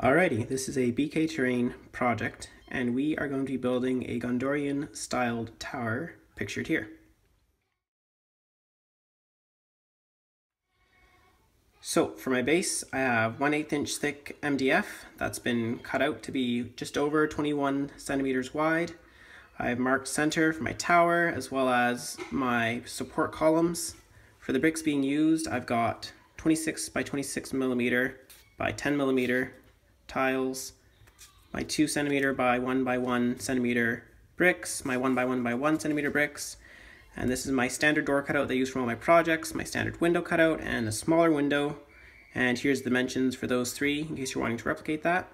Alrighty, this is a BK Terrain project, and we are going to be building a Gondorian styled tower pictured here. So for my base, I have 1/8 inch thick MDF that's been cut out to be just over 21 centimeters wide. I've marked center for my tower as well as my support columns. For the bricks being used, I've got 26 by 26 millimeter by 10 millimeter tiles, my 2 centimeter by 1 by 1 centimeter bricks, my 1 by 1 by 1 centimeter bricks, and this is my standard door cutout that I use for all my projects, my standard window cutout, and a smaller window. And here's the dimensions for those three in case you're wanting to replicate that.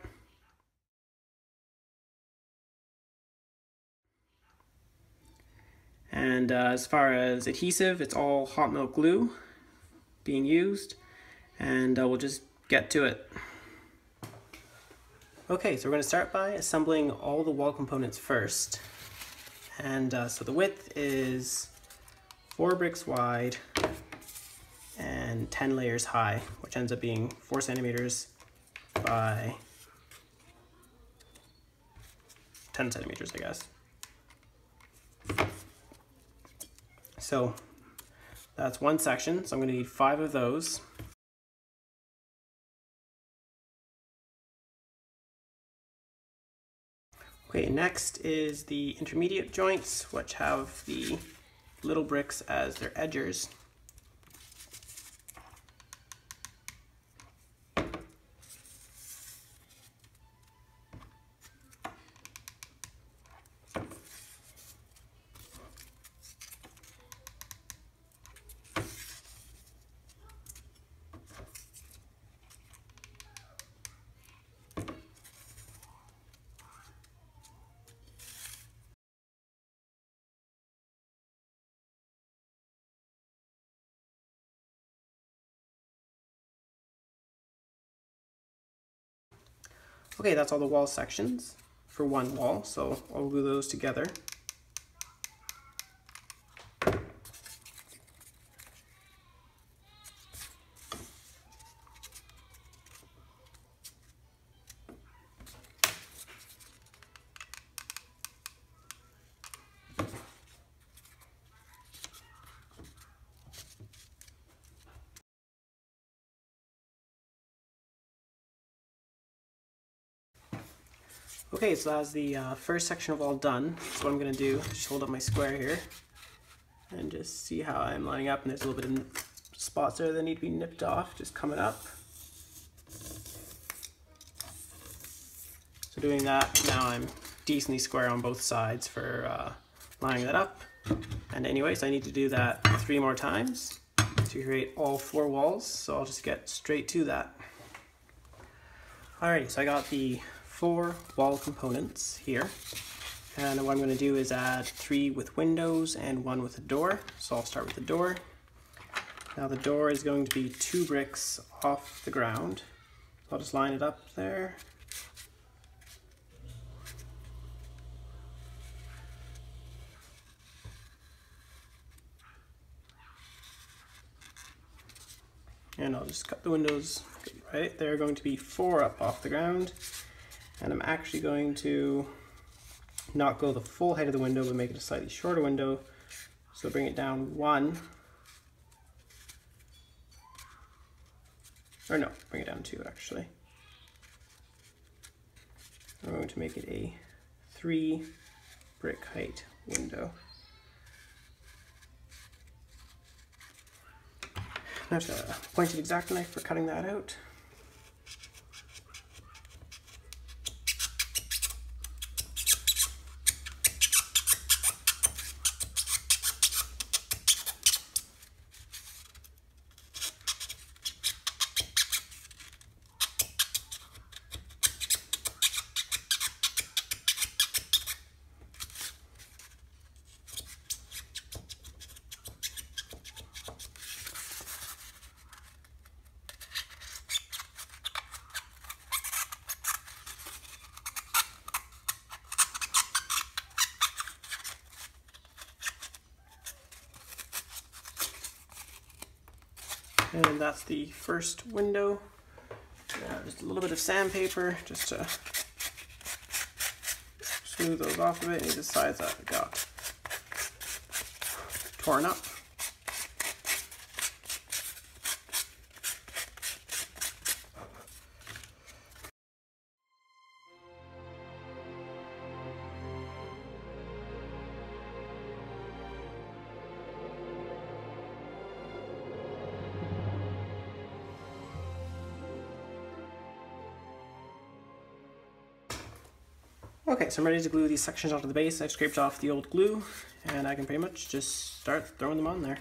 And as far as adhesive, it's all hot melt glue being used, and we'll just get to it. Okay, so we're going to start by assembling all the wall components first. And so the width is 4 bricks wide and 10 layers high, which ends up being 4 centimeters by 10 centimeters, I guess. So that's one section, so I'm going to need 5 of those. Okay, next is the intermediate joints, which have the little bricks as their edgers. Okay, that's all the wall sections for one wall, so I'll glue those together. Okay, so that's the first section of all done. So what I'm going to do is just hold up my square here and just see how I'm lining up. And there's a little bit of spots there that need to be nipped off, just coming up. So doing that, now I'm decently square on both sides for lining that up. And anyways, I need to do that 3 more times to create all 4 walls. So I'll just get straight to that. Alrighty, so I got the 4 wall components here, and what I'm going to do is add 3 with windows and 1 with a door. So I'll start with the door. Now the door is going to be 2 bricks off the ground. I'll just line it up there. And I'll just cut the windows right. They're going to be 4 up off the ground. And I'm actually going to not go the full height of the window, but make it a slightly shorter window. So bring it down 1. Or no, bring it down 2 actually. I'm going to make it a 3 brick height window. There's a pointed X-Acto knife for cutting that out. And that's the first window. Now just a little bit of sandpaper just to smooth those off a bit. Any of the sides that got torn up. Okay, so I'm ready to glue these sections onto the base. I've scraped off the old glue and I can pretty much just start throwing them on there.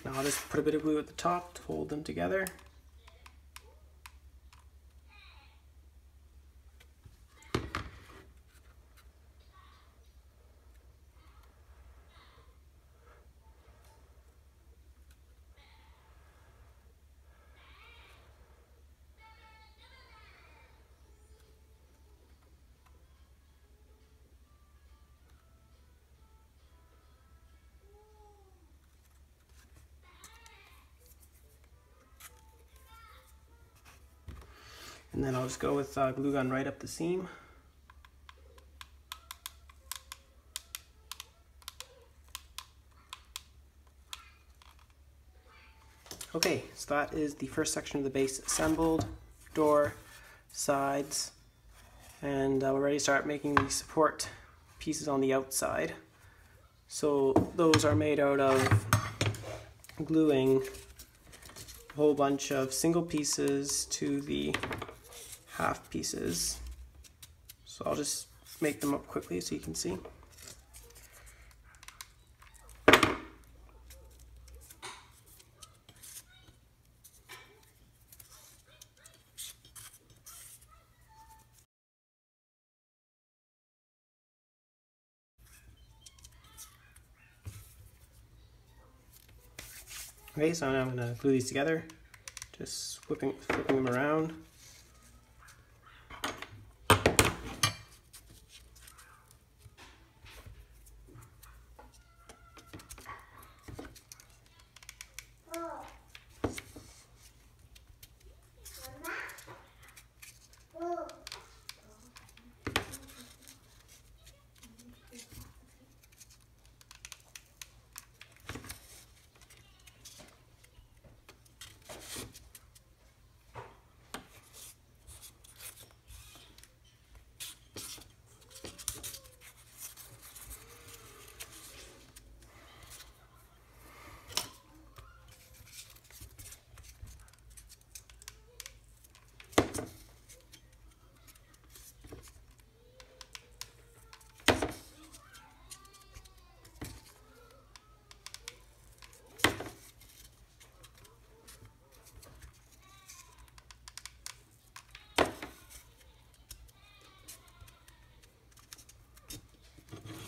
Now I'll just put a bit of glue at the top to hold them together. And then I'll just go with glue gun right up the seam. Okay, so that is the first section of the base assembled, door, sides, and we're ready to start making the support pieces on the outside. So those are made out of gluing a whole bunch of single pieces to the half pieces. So I'll just make them up quickly so you can see. Okay, so now I'm going to glue these together, just flipping them around.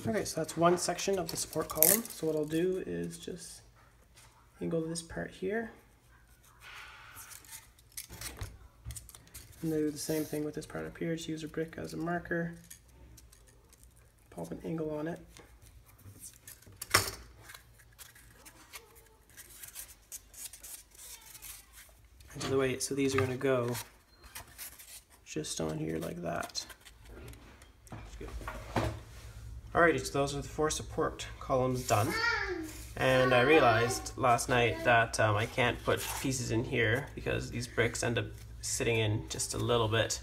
Okay, so that's one section of the support column. So what I'll do is just angle this part here. And do the same thing with this part up here. Just use a brick as a marker. Pop an angle on it. And to the way, so these are going to go just on here like that. Alrighty, so those are the 4 support columns done. And I realized last night that I can't put pieces in here because these bricks end up sitting in just a little bit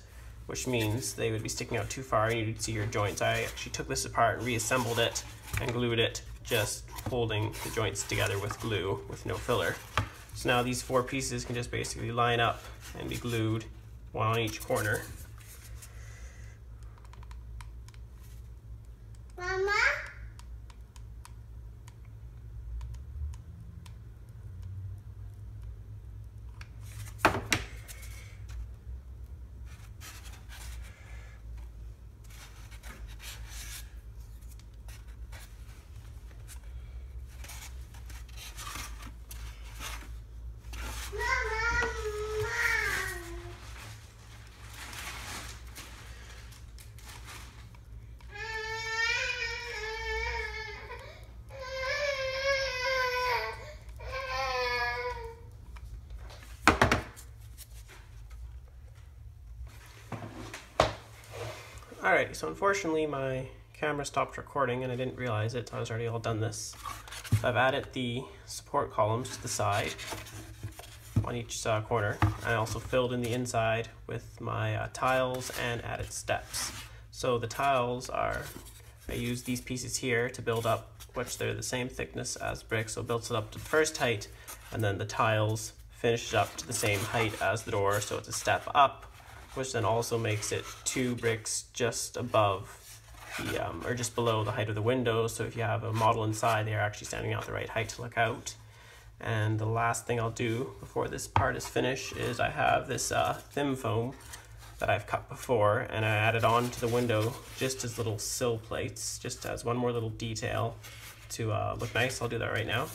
which means they would be sticking out too far and you'd see your joints. I actually took this apart and reassembled it and glued it, just holding the joints together with glue with no filler. So now these 4 pieces can just basically line up and be glued, one on each corner. Mama? Alright, so unfortunately my camera stopped recording and I didn't realize it, so I was already all done this. So I've added the support columns to the side on each corner. I also filled in the inside with my tiles and added steps. So the tiles are, I use these pieces here to build up, which they're the same thickness as bricks, so it builds it up to the first height, and then the tiles finish it up to the same height as the door, so it's a step up, which then also makes it 2 bricks just above the, or just below the height of the window. So if you have a model inside, they're actually standing out the right height to look out. And the last thing I'll do before this part is finished is I have this thin foam that I've cut before, and I added on to the window just as little sill plates, just as one more little detail to look nice. I'll do that right now.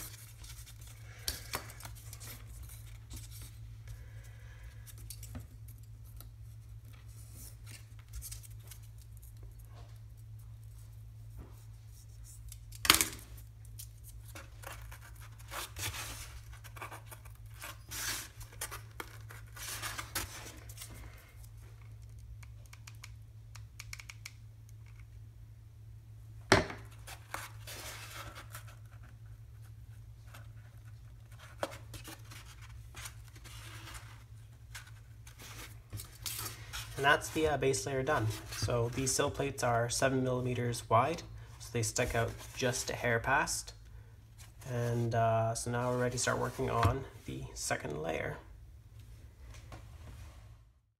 And that's the base layer done. So these sill plates are 7 millimeters wide, so they stick out just a hair past. And so now we're ready to start working on the second layer.